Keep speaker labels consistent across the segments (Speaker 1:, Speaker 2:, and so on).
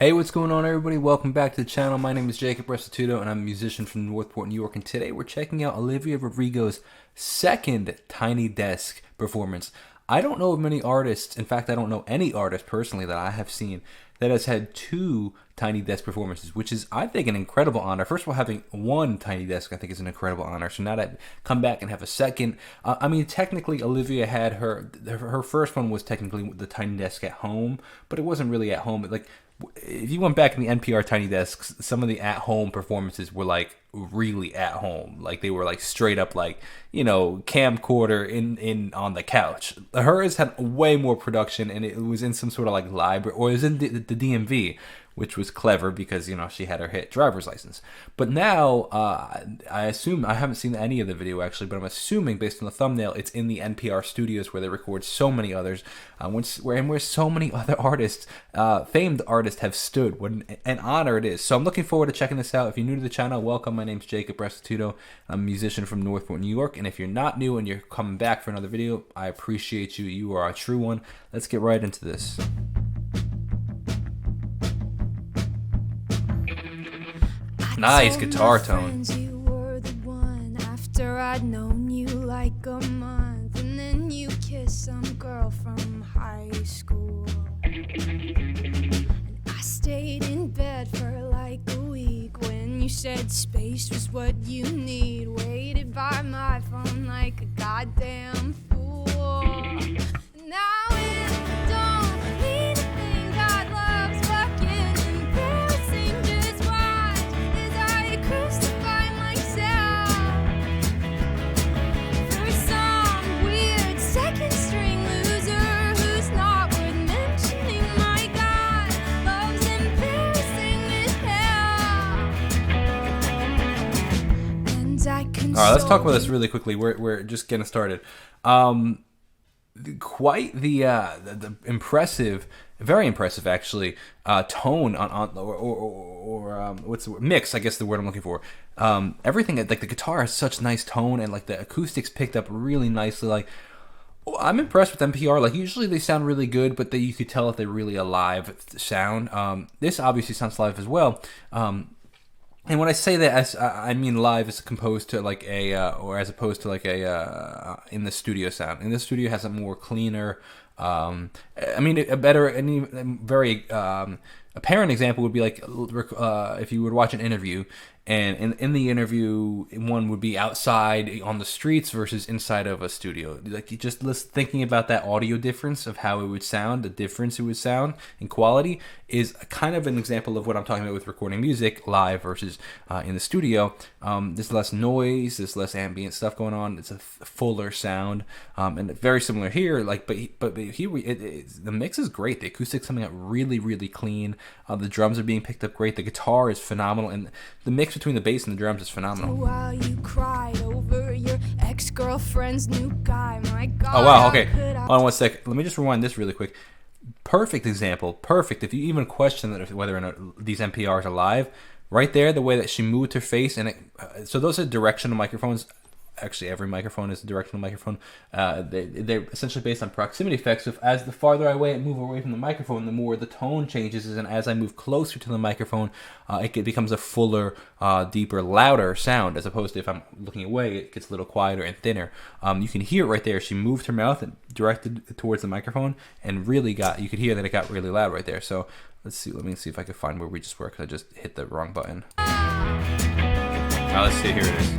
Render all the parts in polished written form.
Speaker 1: Hey, what's going on, everybody? Welcome back to the channel. My name is Jacob Restituto, and I'm a musician from Northport, New York. And today we're checking out Olivia Rodrigo's second Tiny Desk performance. I don't know of many artists, in fact, I don't know any artist personally that I have seen that has had two Tiny Desk performances, which is, I think, an incredible honor. First of all, having one Tiny Desk, I think, is an incredible honor. So now to come back and have a second, technically, Olivia had her first one was technically the Tiny Desk at home, but it wasn't really at home. Like, if you went back in the NPR Tiny Desks, some of the at-home performances were like really at home. Like they were like straight up like, camcorder in on the couch. Hers had way more production, and it was in some sort of like library, or it was in the DMV, which was clever because she had her hit driver's license. But now I assume, I haven't seen any of the video actually, but I'm assuming based on the thumbnail it's in the NPR studios where they record so many others, where so many other artists, famed artists, have stood. What an honor it is. So I'm looking forward to checking this out. If you're new to the channel, welcome. My name's Jacob Restituto. I'm a musician from Northport, New York, and if you're not new and you're coming back for another video, I appreciate you. You are a true one. Let's get right into this. Nice guitar tone.
Speaker 2: You were the one after I'd known you like a month, and then you kissed some girl from high school. And I stayed in bed for like a week when you said space was what you need. Waited by my phone like a goddamn fool. Now it don't mean a thing. God loves fucking embarrassing. Just watch as I crucify myself for some weird second string loser who's not worth mentioning. My God loves embarrassing as hell. And I can.
Speaker 1: All right, let's talk about this really quickly. We're just getting started. Quite the impressive, very impressive actually, tone on what's the word? Mix, I guess the word I'm looking for. Everything, like the guitar has such nice tone, and like the acoustics picked up really nicely. Like, I'm impressed with NPR. Like, usually they sound really good, but you could tell if they're really a live sound. This obviously sounds live as well. And when I say that, I mean live as opposed to like or as opposed to like a in the studio sound. In the studio has a more cleaner, a better, and very apparent example would be like if you would watch an interview, and in the interview, one would be outside on the streets versus inside of a studio. Like, you just thinking about that audio difference of how it would sound, the difference it would sound in quality, is kind of an example of what I'm talking about with recording music live versus in the studio. There's less noise, there's less ambient stuff going on. It's a fuller sound, and very similar here. Like, but here the mix is great. The acoustics coming out really, really clean. The drums are being picked up great. The guitar is phenomenal, and the mix between the bass and the drums is phenomenal.
Speaker 2: While you cried over your ex-girlfriend's new guy, my God.
Speaker 1: Oh wow, okay. Hold on one sec. Let me just rewind this really quick. Perfect example. Perfect. If you even question whether or not these NPRs are live, right there, the way that she moved her face, and so those are directional microphones. Actually, every microphone is a directional microphone. They're essentially based on proximity effects. So as the farther I move away from the microphone, the more the tone changes. And as I move closer to the microphone, it becomes a fuller, deeper, louder sound. As opposed to if I'm looking away, it gets a little quieter and thinner. You can hear it right there. She moved her mouth and directed towards the microphone, and really you could hear that it got really loud right there. So let's see. Let me see if I can find where we just were, because I just hit the wrong button. Let's see. Here it is.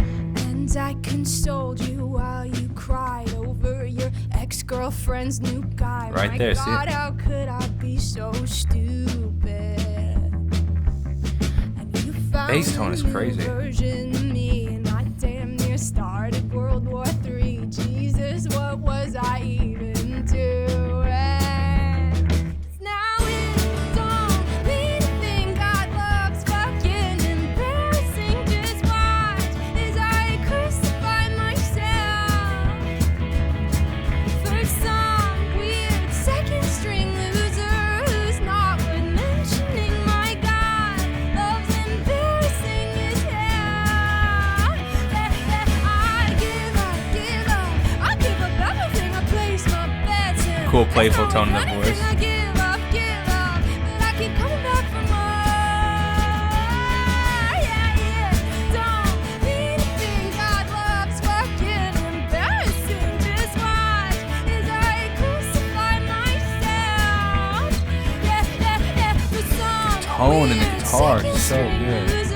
Speaker 2: And I consoled you while you cried over your ex-girlfriend's new guy.
Speaker 1: Right there,
Speaker 2: my God,
Speaker 1: see?
Speaker 2: how could I be so stupid? And you found
Speaker 1: Bass tone is crazy.
Speaker 2: a new version of me, and I damn near started World War III. Jesus, what was I even doing? Now it don't mean a thing. God loves fucking embarrassing. Just watch as I crucify myself for some weird second string loser who's not worth mentioning. My God loves embarrassing as hell. I give up everything. I place my bets in.
Speaker 1: Cool, playful tone in the voice.
Speaker 2: I give up, but I keep coming back for more.
Speaker 1: tone and the guitar is so good.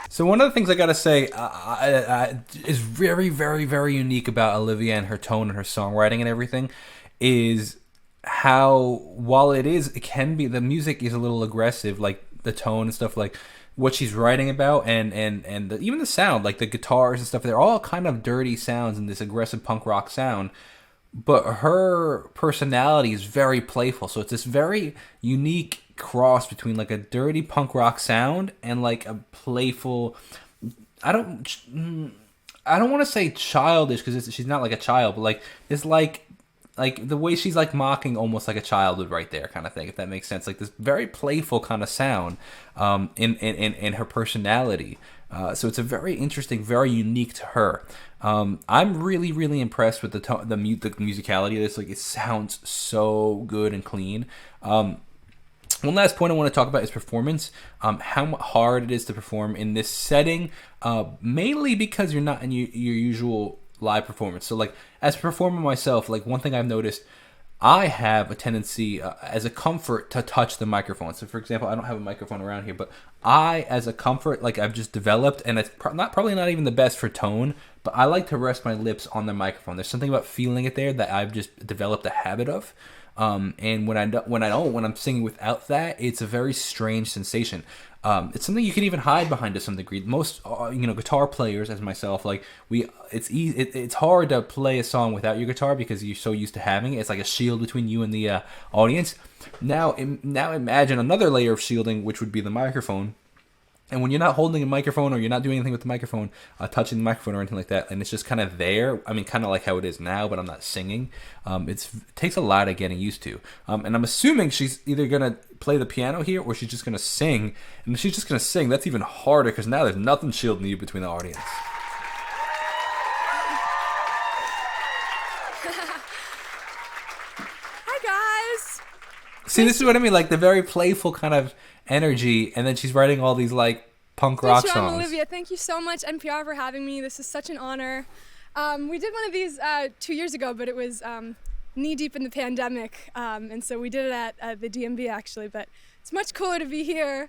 Speaker 1: So one of the things I gotta say is very, very, very unique about Olivia and her tone and her songwriting and everything is how, while it can be, the music is a little aggressive, like the tone and stuff, like what she's writing about, and even the sound, like the guitars and stuff, they're all kind of dirty sounds and this aggressive punk rock sound. But her personality is very playful, so it's this very unique cross between like a dirty punk rock sound and like a playful. I don't want to say childish because she's not like a child, but like it's like the way she's like mocking almost like a child would right there kind of thing, if that makes sense. Like this very playful kind of sound in her personality. So it's a very interesting, very unique to her. I'm really, really impressed with the musicality of this. Like it sounds so good and clean. One last point I want to talk about is performance. How hard it is to perform in this setting, mainly because you're not in your usual live performance. So like as a performer myself, like one thing I've noticed, I have a tendency as a comfort to touch the microphone. So for example, I don't have a microphone around here, but I, as a comfort, like I've just developed, and it's probably not even the best for tone, but I like to rest my lips on the microphone. There's something about feeling it there that I've just developed a habit of. And when I'm singing without that, it's a very strange sensation. It's something you can even hide behind to some degree. Most, guitar players, as myself, like it's hard to play a song without your guitar because you're so used to having it. It's like a shield between you and the audience. Now imagine another layer of shielding, which would be the microphone. And when you're not holding a microphone or you're not doing anything with the microphone, touching the microphone or anything like that, and it's just kind of there, I mean, kind of like how it is now, but I'm not singing, it takes a lot of getting used to. And I'm assuming she's either going to play the piano here or she's just going to sing. And if she's just going to sing, that's even harder because now there's nothing shielding you between the audience.
Speaker 2: Hi, guys.
Speaker 1: See, this is what I mean, like the very playful kind of energy, and then she's writing all these like punk rock songs.
Speaker 2: Olivia, thank you so much, NPR, for having me. This is such an honor. We did one of these 2 years ago, but it was knee deep in the pandemic, and so we did it at the DMV actually. But it's much cooler to be here.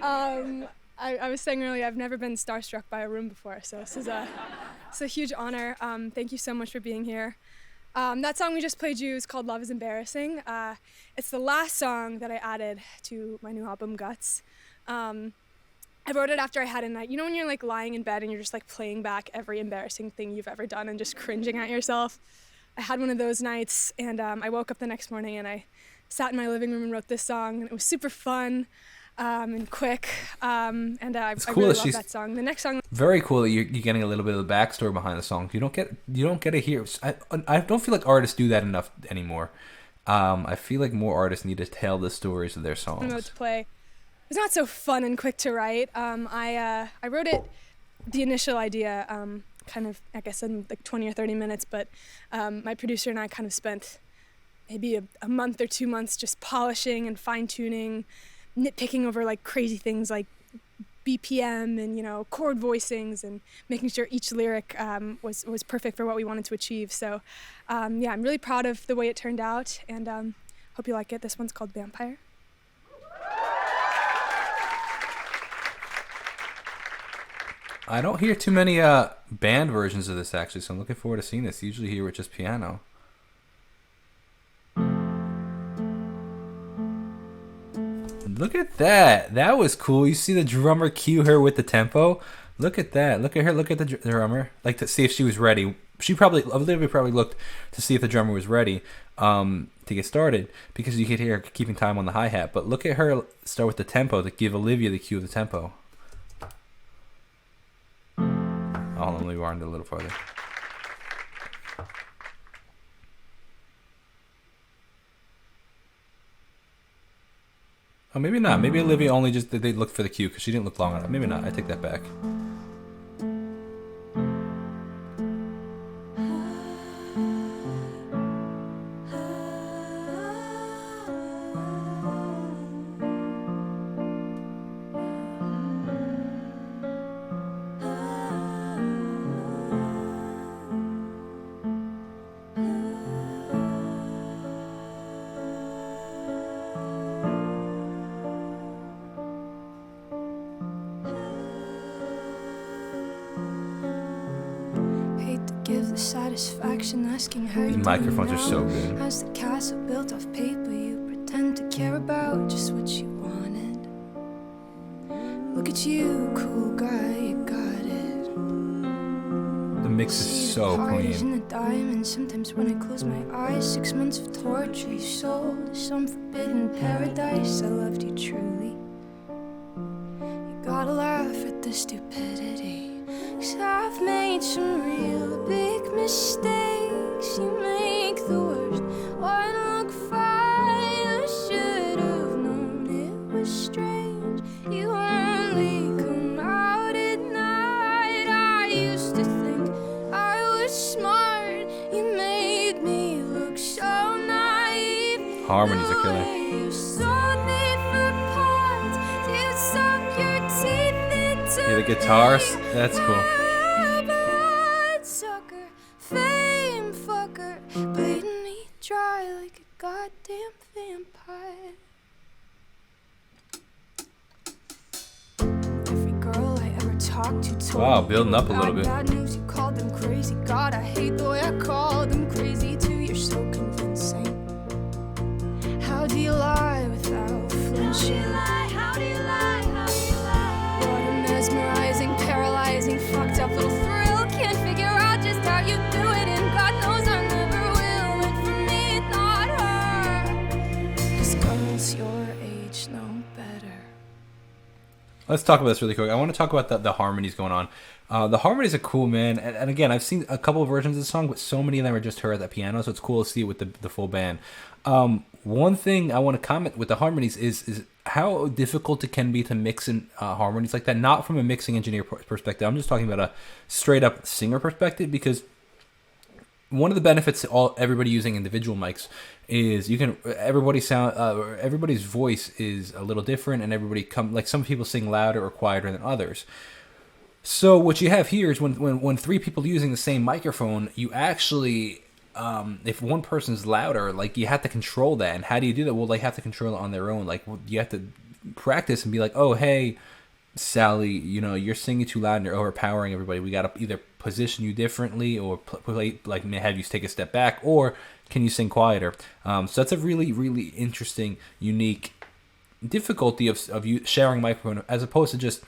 Speaker 2: I was saying earlier, I've never been starstruck by a room before, so this is it's a huge honor. Thank you so much for being here. That song we just played you is called Love is Embarrassing. It's the last song that I added to my new album, Guts. I wrote it after I had a night. You know when you're like lying in bed and you're just like playing back every embarrassing thing you've ever done and just cringing at yourself? I had one of those nights, and I woke up the next morning and I sat in my living room and wrote this song, and it was super fun and quick. I really love that song. The next song.
Speaker 1: Very cool that you're getting a little bit of the backstory behind the song. You don't get to hear. I don't feel like artists do that enough anymore. I feel like more artists need to tell the stories of their songs.
Speaker 2: I know to play. It was not so fun and quick to write. I wrote it, the initial idea, kind of, I guess, in like 20 or 30 minutes, but my producer and I kind of spent maybe a month or 2 months just polishing and fine-tuning, nitpicking over like crazy things like BPM and chord voicings and making sure each lyric was perfect for what we wanted to achieve. So I'm really proud of the way it turned out, and hope you like it. This one's called Vampire.
Speaker 1: I don't hear too many band versions of this actually, so I'm looking forward to seeing this. Usually hear with just piano. Look at that. That was cool. You see the drummer cue her with the tempo? Look at that. Look at her. Look at the drummer. Like to see if she was ready. Olivia probably looked to see if the drummer was ready to get started because you could hear her keeping time on the hi-hat. But look at her start with the tempo to give Olivia the cue of the tempo. Oh, let me rewind it a little farther. Oh, maybe not. Maybe Olivia only just they looked for the cue because she didn't look long enough. Maybe not. I take that back.
Speaker 2: Give the satisfaction asking how
Speaker 1: The
Speaker 2: you
Speaker 1: microphones are
Speaker 2: doing
Speaker 1: so
Speaker 2: now.
Speaker 1: good.
Speaker 2: How's the castle built off paper you pretend to care about just what you wanted? Look at you, cool guy, you got it.
Speaker 1: The mix
Speaker 2: See
Speaker 1: is
Speaker 2: the
Speaker 1: so
Speaker 2: parties
Speaker 1: clean.
Speaker 2: and the diamonds. Sometimes when I close my eyes, 6 months of torture you sold. Some forbidden paradise. I loved you truly. You gotta laugh at the stupidity. 'Cause I've made some real big mistakes. You make the worst one look fine. I should have known it was strange. You only come out at night. I used to think I was smart. You made me look so naive.
Speaker 1: Harmonies are killer.
Speaker 2: You sold me for parts. You sunk your teeth into
Speaker 1: Yeah, the guitars. That's cool.
Speaker 2: Bloodsucker, fame fucker, bleeding me dry like a goddamn vampire. Every girl I ever talked to told
Speaker 1: Wow,
Speaker 2: me
Speaker 1: building
Speaker 2: you
Speaker 1: up a
Speaker 2: were
Speaker 1: little bit.
Speaker 2: Bad news, you called them crazy. God, I hate the way I called them crazy too. You're so convincing. How do you lie without flinching? How do you lie? How do you lie? What a mesmerizing, paralyzing, fucked up little thrill. Can't figure out just how you do it, and God knows I never will. And for me, not her. 'Cause girls your age know better.
Speaker 1: Let's talk about this really quick. I want to talk about the harmonies going on. The harmonies are cool, man. And again, I've seen a couple of versions of the song, but so many of them are just her at the piano, so it's cool to see it with the full band. One thing I want to comment with the harmonies is how difficult it can be to mix in harmonies like that. Not from a mixing engineer perspective. I'm just talking about a straight up singer perspective, because one of the benefits to everybody using individual mics is you can everybody's voice is a little different, and like some people sing louder or quieter than others. So what you have here is when three people are using the same microphone, you actually if one person's louder, like you have to control that. And how do you do that? Well, they have to control it on their own. Like you have to practice and be like, oh hey, Sally, you're singing too loud and you're overpowering everybody. We got to either position you differently or play, like have you take a step back, or can you sing quieter? So that's a really, really interesting, unique difficulty of you sharing a microphone, as opposed to just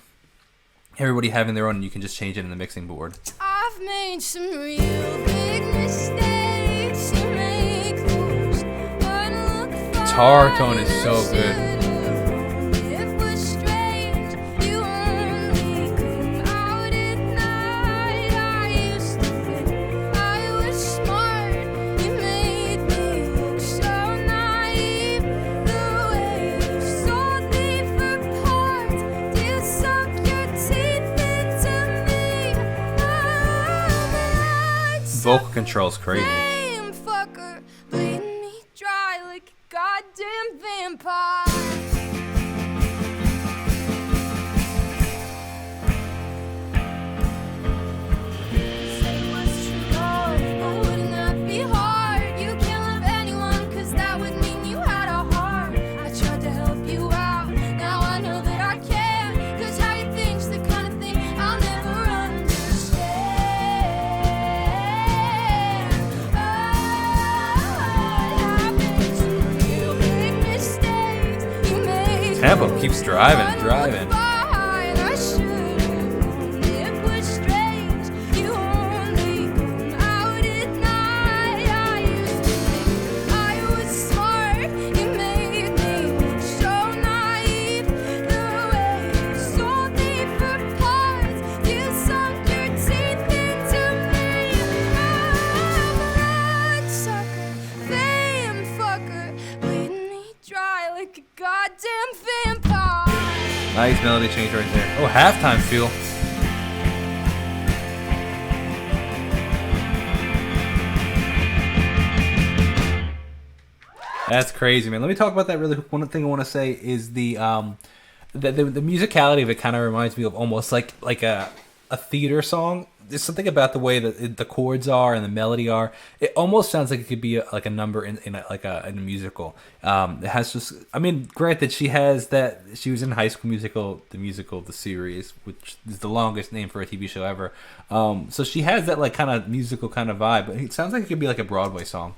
Speaker 1: everybody having their own and you can just change it in the mixing board.
Speaker 2: I've made some real big mistakes. You make the worst one look fine.
Speaker 1: Guitar tone is so good.
Speaker 2: It was strange. You only come out at night. I used to think I was smart. You made me look so naive. The way you sold me for parts. You sunk your teeth into me.
Speaker 1: Vocal control's crazy.
Speaker 2: Fame fucker, bleeding me dry like a goddamn vampire. Say what's true love, but wouldn't that be hard? You can't love anyone, 'cause that would mean you had a heart. I tried to help you out, now I know that I can't. 'Cause how you think's the kind of thing I'll never understand. I made some real big mistakes. You made
Speaker 1: Tempo keeps driving and driving.
Speaker 2: I should have known it was strange. You only come out at night. I used to think I was smart. You made me look so naive. The way you sold me for parts. You sunk your teeth into me. Bloodsucker, fame fucker, bleeding me dry like a goddamn vampire.
Speaker 1: Nice melody change right there. Oh, halftime feel. That's crazy, man. Let me talk about that really quick. One thing I want to say is the musicality of it kind of reminds me of almost like a theater song. There's something about the way that the chords are and the melody are. It almost sounds like it could be like a number in a musical. It has just. I mean, granted, she was in High School Musical, the series, which is the longest name for a TV show ever. So she has that like kind of musical kind of vibe, but it sounds like it could be like a Broadway song.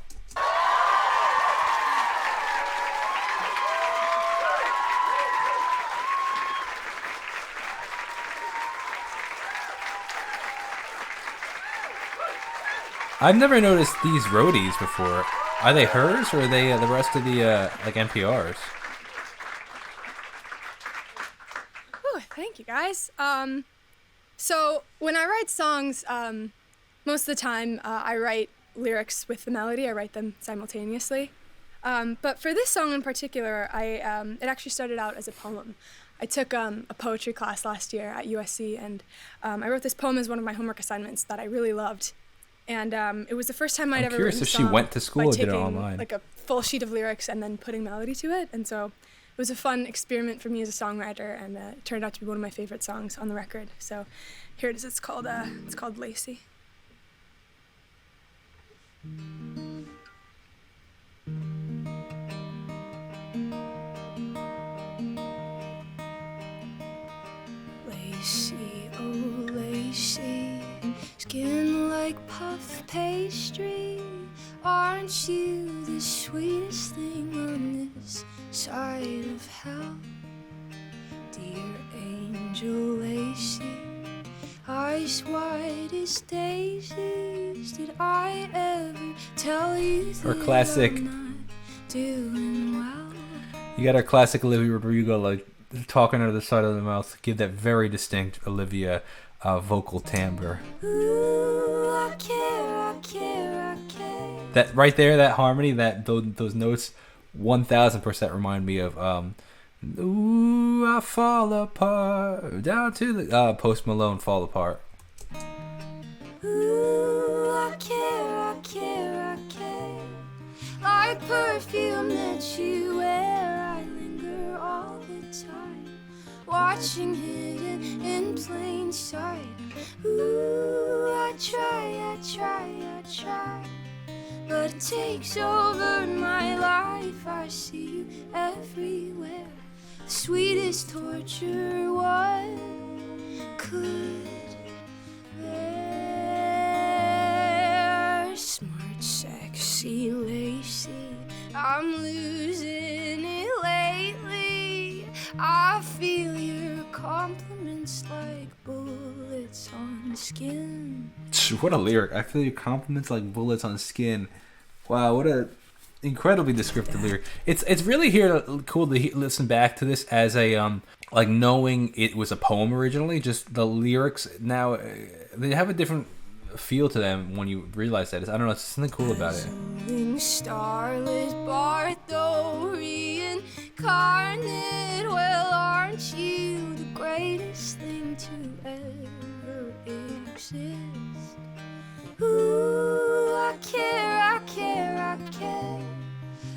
Speaker 1: I've never noticed these roadies before. Are they hers or are they the rest of the like NPRs?
Speaker 2: Oh, thank you guys. So when I write songs, most of the time I write lyrics with the melody. I write them simultaneously. But for this song in particular, it actually started out as a poem. I took a poetry class last year at USC, and I wrote this poem as one of my homework assignments that I really loved. And it was the first time I'd ever written a song. I'm curious if she
Speaker 1: went to school or did it online.
Speaker 2: Like a full sheet of lyrics and then putting melody to it. And so it was a fun experiment for me as a songwriter, and it turned out to be one of my favorite songs on the record. So here it is. It's called Lacey. Lacey, oh Lacey, skin like puff pastry. Aren't you the sweetest thing on this side of hell? Dear angel Lacey, eyes white as daisies. Did I ever tell you that
Speaker 1: her classic,
Speaker 2: I'm not doing well?
Speaker 1: You got our classic Olivia Rodrigo, like talking out of the side of the mouth, give that very distinct Olivia vocal timbre.
Speaker 2: Ooh, I care.
Speaker 1: That right there, that harmony, those notes, 1000% remind me of "Ooh, I Fall Apart," down to the Post Malone "Fall Apart."
Speaker 2: Ooh, I care. Like perfume that you wear, I linger all the time, watching hidden in plain sight. Ooh, I try, but it takes over my life. I see you everywhere. The sweetest torture one could bear. Smart, sexy Lacey, I'm losing it lately. I feel your compliments like bullets on skin.
Speaker 1: What a lyric. I feel your compliments like bullets on skin. Wow, what a incredibly descriptive lyric. It's really cool to listen back to this as a like knowing it was a poem originally. Just the lyrics now, they have a different feel to them when you realize that. I don't know, it's something cool about it.
Speaker 2: Starlit Barthorian incarnate. Well, aren't you the greatest thing to ever exist? Ooh, I care.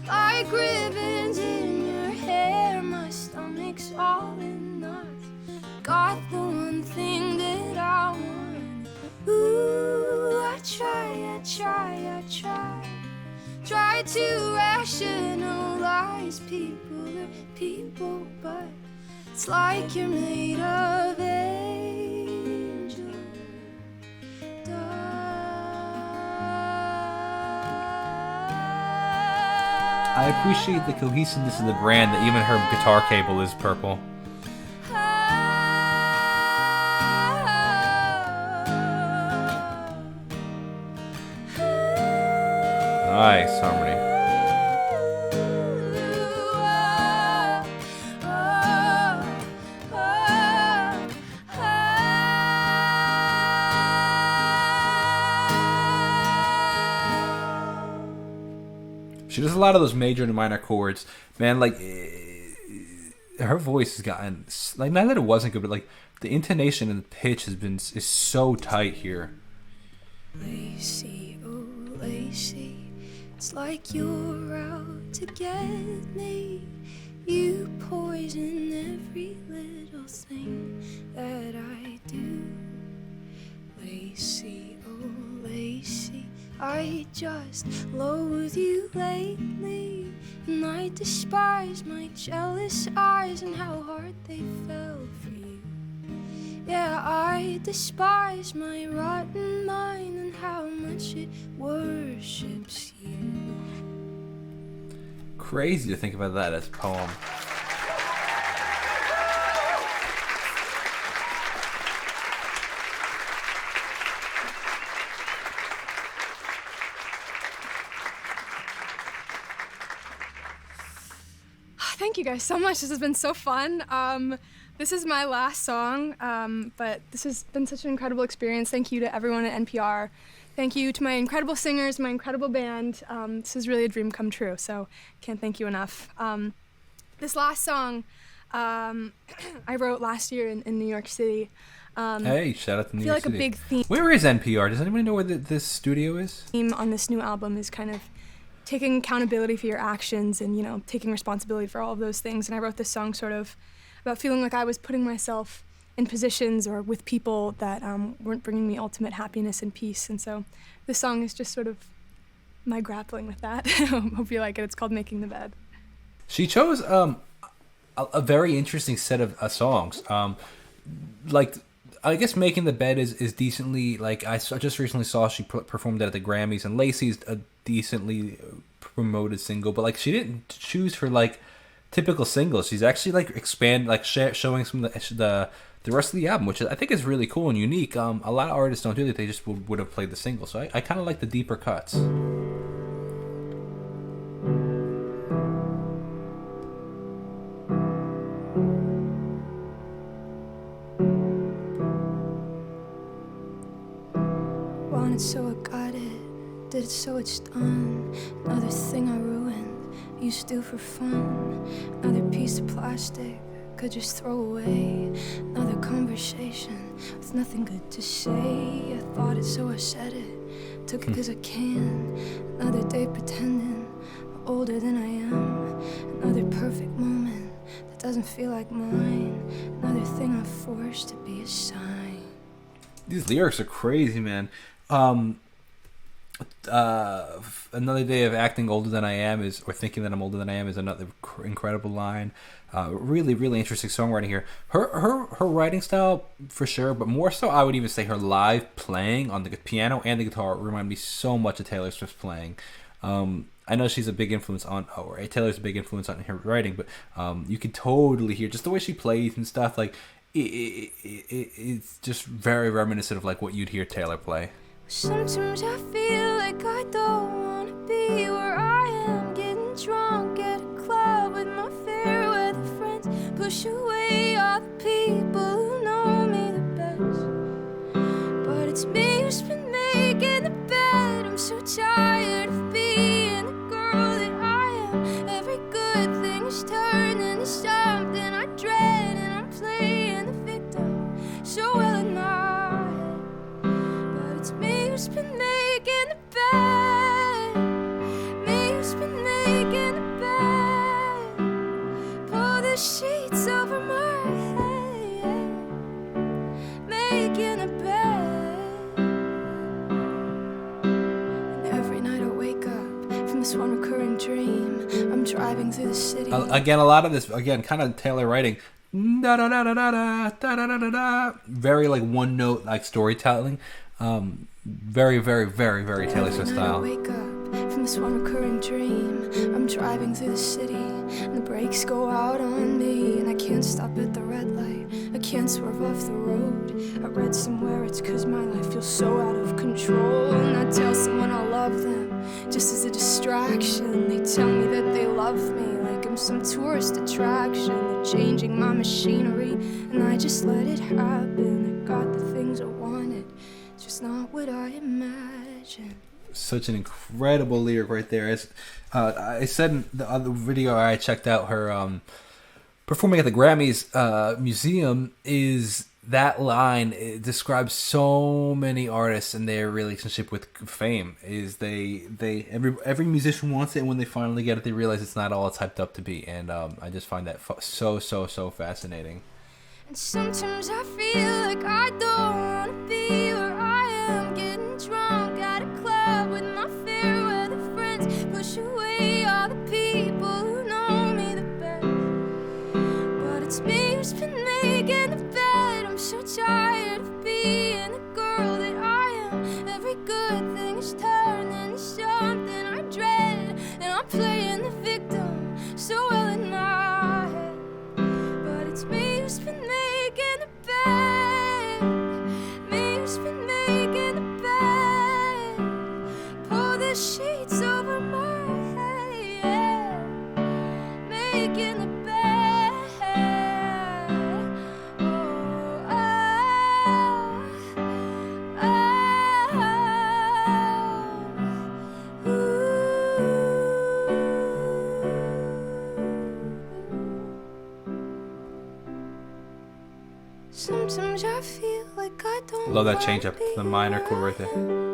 Speaker 2: Like ribbons in your hair, my stomach's all in knots. Got the one thing that I want. Ooh, I try to rationalize people are people, but it's like you're made of angel dust.
Speaker 1: I appreciate the cohesiveness of the brand, that even her guitar cable is purple. Nice harmony. She does a lot of those major and minor chords, man. Like her voice has gotten like, not that it wasn't good, but like the intonation and the pitch is so tight here.
Speaker 2: Lacey, oh Lacey, it's like you're out to get me. You poison every little thing that I do. Lacey, oh Lacey, I just loathe you lately, and I despise my jealous eyes and how hard they fell for you. Yeah, I despise my rotten mind and how much it worships you.
Speaker 1: Crazy to think about that as a poem.
Speaker 3: Thank you guys so much. This has been so fun. This is my last song, but this has been such an incredible experience. Thank you to everyone at NPR. Thank you to my incredible singers, my incredible band. This is really a dream come true, so can't thank you enough. This last song I wrote last year in New York City.
Speaker 1: Hey, shout out to New York City.
Speaker 3: I feel like a big theme.
Speaker 1: Where is NPR? Does anybody know where this studio is?
Speaker 3: Theme on this new album is kind of taking accountability for your actions and, you know, taking responsibility for all of those things. And I wrote this song sort of about feeling like I was putting myself in positions or with people that weren't bringing me ultimate happiness and peace. And so this song is just sort of my grappling with that. Hope you like it. It's called Making the Bed.
Speaker 1: She chose a very interesting set of songs. Like, I guess Making the Bed is decently, like, I just recently saw she performed that at the Grammys, and Lacey's a decently promoted single, but like she didn't choose her like typical singles. She's actually like showing some of the rest of the album, which I think is really cool and unique. A lot of artists don't do that. They just would have played the single. So I kind of like the deeper cuts.
Speaker 2: Wanted so I got it, did it so it's done. Another thing I ruined, used to do for fun. Another piece of plastic, could just throw away. Another conversation with nothing good to say. I thought it so I said it, took it cause I can. Another day pretending I'm older than I am. Another perfect moment that doesn't feel like mine. Another thing I forced to be a sign.
Speaker 1: These lyrics are crazy, man. Another day of acting older than I am or thinking that I'm older than I am is another incredible line. Really, really interesting songwriting here. Her writing style for sure, but more so I would even say her live playing on the piano and the guitar remind me so much of Taylor Swift's playing. I know she's a big influence on, Taylor's a big influence on her writing, but you can totally hear just the way she plays and stuff. Like it's just very reminiscent of like what you'd hear Taylor play.
Speaker 2: Sometimes I feel like I don't wanna be where I am, getting drunk at a club with my fair weather friends. Push away all the people who know me the best. But it's me who's been making the bed. I'm so tired of being the girl that I am. Every good thing is turned into something I dread, and I'm playing the victim so well in my head. But it's me who's been making the bed. Me who's been making the bed. Pull the sheets over my head. Making a bed. And every night I wake up from this one recurring dream. I'm driving through the city.
Speaker 1: Again, a lot of this, kind of Taylor writing. Da da da da da da da da da da. Very like one note like storytelling. Very, very, very, very Taylor Swift style.
Speaker 2: I wake up from this one recurring dream. I'm driving through the city, and the brakes go out on me, and I can't stop at the red light. I can't swerve off the road. I read somewhere it's cause my life feels so out of control, and I tell someone I love them just as a distraction. They tell me that they love me like I'm some tourist attraction. They're changing my machinery, and I just let it happen. I got the things I wanted, just not what I imagined.
Speaker 1: Such an incredible lyric right there. As I said in the other video I checked out, her performing at the Grammys museum is that line. It describes so many artists and their relationship with fame. Is every musician wants it, and when they finally get it, they realize it's not all it's hyped up to be. And I just find that so fascinating.
Speaker 2: And sometimes I feel like I don't wanna be where I am, getting drunk at a club with my fair weather friends, push away all the people who know me the best. But it's me who's been making the bed. I'm so tired of being the girl that I am. Every good thing is turned into something I dread, and I'm playing the victim so well in my head. But it's me who's been making the bed, me who's been making the bed, pull the sheets over my head, making the bed. Oh, oh, oh, sometimes I feel like I don't
Speaker 1: Love that
Speaker 2: wanna
Speaker 1: change up,
Speaker 2: be
Speaker 1: the minor
Speaker 2: where
Speaker 1: chord right there.
Speaker 2: I am.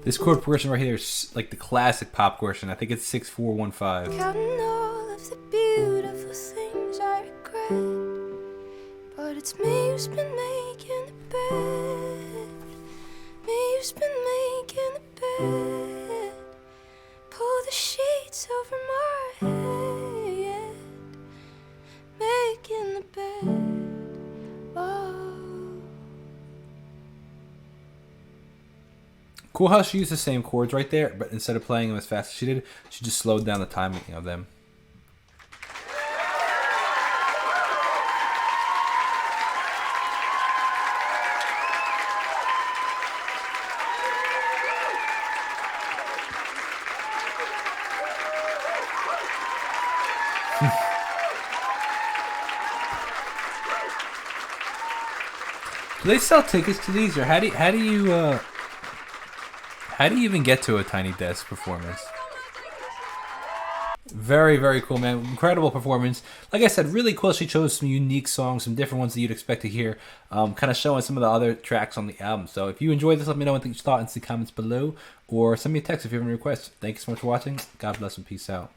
Speaker 1: This chord progression right here is like the classic pop progression. I think it's 6-4-1-5.
Speaker 2: Counting all of the beautiful things I regret, but it's me who's been making the bed, me who's been making the bed, pull the sheets over my head, making the bed. Oh.
Speaker 1: Cool how she used the same chords right there, but instead of playing them as fast as she did, she just slowed down the timing of them. Do they sell tickets to these, or how do you even get to a Tiny Desk performance? Very cool, man. Incredible performance. Like I said, really cool. She chose some unique songs, some different ones that you'd expect to hear, kind of showing some of the other tracks on the album. So if you enjoyed this, let me know what you thought in the comments below, or send me a text if you have any requests. Thank you so much for watching. God bless and peace out.